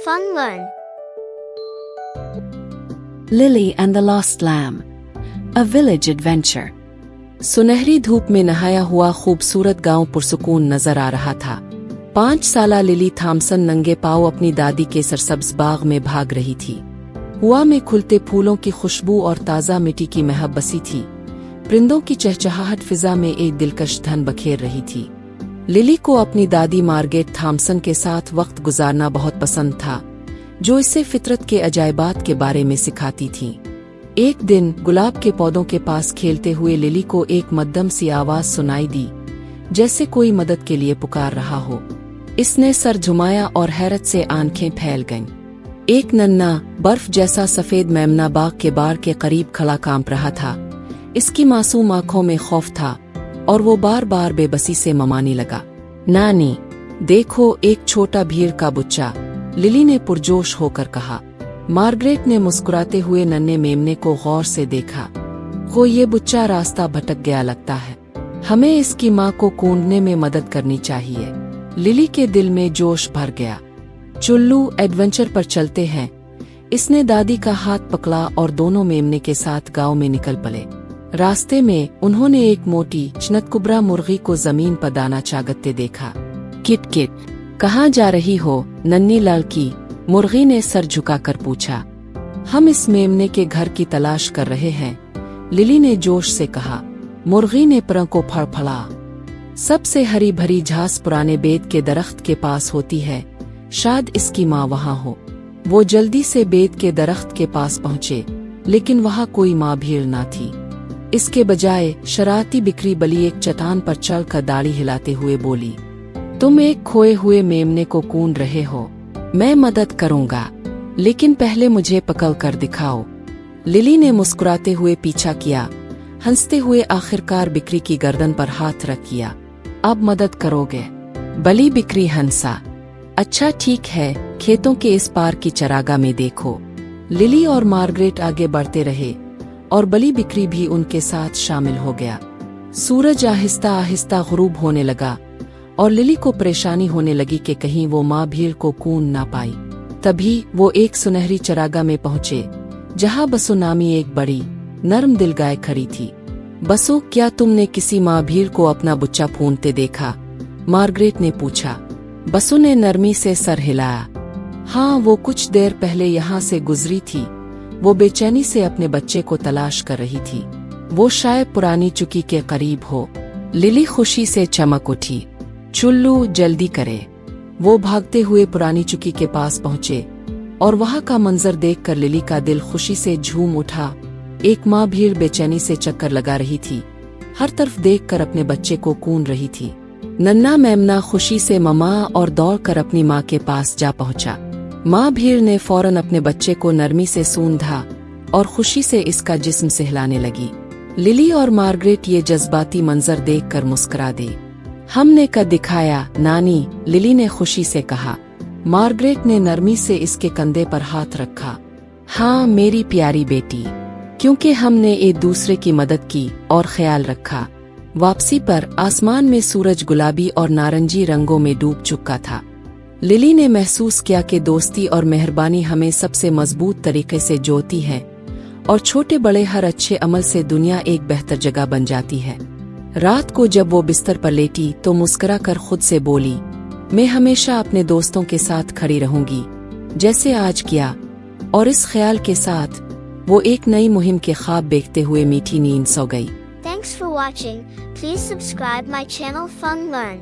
Fun Learn. Lily and the Lost Lamb. A Village Adventure. सुनहरी धूप में नहाया हुआ खूबसूरत गांव पुरसुकून नजर आ रहा था। 5 साला लिली थॉम्सन नंगे पांव अपनी दादी के सरसब्ज बाग में भाग रही थी। हवा में खुलते फूलों की खुशबू और ताज़ा मिट्टी की महक बसी थी। परिंदों की चहचहाहट फिजा में एक दिलकश धन बखेर रही थी। लिली को अपनी दादी मार्गरेट थॉम्सन के साथ वक्त गुजारना बहुत पसंद था, जो इसे फितरत के अजायबात के बारे में सिखाती थी। एक दिन गुलाब के पौधों के पास खेलते हुए लिली को एक मध्यम सी आवाज सुनाई दी, जैसे कोई मदद के लिए पुकार रहा हो। इसने सर झुमाया और हैरत से आंखें फैल गईं। एक नन्हा बर्फ जैसा सफेद मेमना बाग के बार के करीब खड़ा कांप रहा था। इसकी मासूम आंखों में खौफ था और वो बार बार बेबसी से ममाने लगा। नानी, देखो एक छोटा भीड़ का बुच्चा, लिली ने पुरजोश होकर कहा। मार्गरेट ने मुस्कुराते हुए नन्हे मेमने को गौर से देखा। वो ये बुच्चा रास्ता भटक गया लगता है, हमें इसकी माँ को कूंढने में मदद करनी चाहिए। लिली के दिल में जोश भर गया। चुल्लू, एडवेंचर पर चलते हैं। इसने दादी का हाथ पकड़ा और दोनों मेमने के साथ गांव में निकल पड़े। रास्ते में उन्होंने एक मोटी चनतकुबरा मुर्गी को जमीन पर दाना चागते देखा। किट किट, कहाँ जा रही हो नन्ही लड़की? मुर्गी ने सर झुकाकर पूछा। हम इस मेमने के घर की तलाश कर रहे हैं, लिली ने जोश से कहा। मुर्गी ने पर को फड़फड़ा। सबसे हरी भरी घास पुराने बेत के दरख्त के पास होती है, शायद इसकी माँ वहाँ हो। वो जल्दी से बेत के दरख्त के पास पहुँचे, लेकिन वहाँ कोई माँ भीड़ ना थी। इसके बजाय शरारती बिक्री बली एक चट्टान पर चढ़कर दाढ़ी हिलाते हुए बोली, तुम एक खोए हुए मेमने को कूंढ रहे हो। मैं मदद करूंगा, लेकिन पहले मुझे पकड़ कर दिखाओ। लिली ने मुस्कुराते हुए पीछा किया। हंसते हुए आखिरकार बिक्री की गर्दन पर हाथ रख किया। अब मदद करोगे? बली बिक्री हंसा। अच्छा ठीक है, खेतों के इस पार की चरागाह में देखो। लिली और मार्गरेट आगे बढ़ते रहे और बली बिक्री भी उनके साथ शामिल हो गया। सूरज आहिस्ता आहिस्ता गुरूब होने लगा और लिली को परेशानी होने लगी कि कहीं वो माँ भीड़ को कूंढ ना पाई। तभी वो एक सुनहरी चरागाह में पहुँचे, जहाँ बसो नामी एक बड़ी नरम दिल गाय खड़ी थी। बसो, क्या तुमने किसी माँ भीड़ को अपना बुच्चा फूंदते देखा? मार्गरेट ने पूछा। बसो ने नरमी से सर हिलाया। हाँ, वो कुछ देर पहले यहाँ से गुजरी थी। वो बेचैनी से अपने बच्चे को तलाश कर रही थी। वो शायद पुरानी चुकी के करीब हो। लिली खुशी से चमक उठी। चुल्लू, जल्दी करे। वो भागते हुए पुरानी चुकी के पास पहुँचे और वहाँ का मंजर देखकर लिली का दिल खुशी से झूम उठा। एक माँ भीड़ बेचैनी से चक्कर लगा रही थी, हर तरफ देखकर अपने बच्चे को कूंढ रही थी। नन्हा मेमना खुशी से ममा और दौड़कर अपनी माँ के पास जा पहुँचा। माँ भीड़ ने फौरन अपने बच्चे को नरमी से सूंधा और खुशी से इसका जिस्म सहलाने लगी। लिली और मार्गरेट ये जज्बाती मंजर देखकर मुस्कुरा दी। हमने कर दिखाया नानी, लिली ने खुशी से कहा। मार्गरेट ने नरमी से इसके कंधे पर हाथ रखा। हाँ मेरी प्यारी बेटी, क्योंकि हमने एक दूसरे की मदद की और ख्याल रखा। वापसी पर आसमान में सूरज गुलाबी और नारंगी रंगों में डूब चुका था। लिली ने महसूस किया कि दोस्ती और मेहरबानी हमें सबसे मजबूत तरीके से जोड़ती है और छोटे बड़े हर अच्छे अमल से दुनिया एक बेहतर जगह बन जाती है। रात को जब वो बिस्तर पर लेटी तो मुस्कुरा कर खुद से बोली, मैं हमेशा अपने दोस्तों के साथ खड़ी रहूंगी, जैसे आज किया। और इस ख्याल के साथ वो एक नई मुहिम के ख्वाब देखते हुए मीठी नींद सो गई। Thanks for watching. Please subscribe my channel Fun Learn.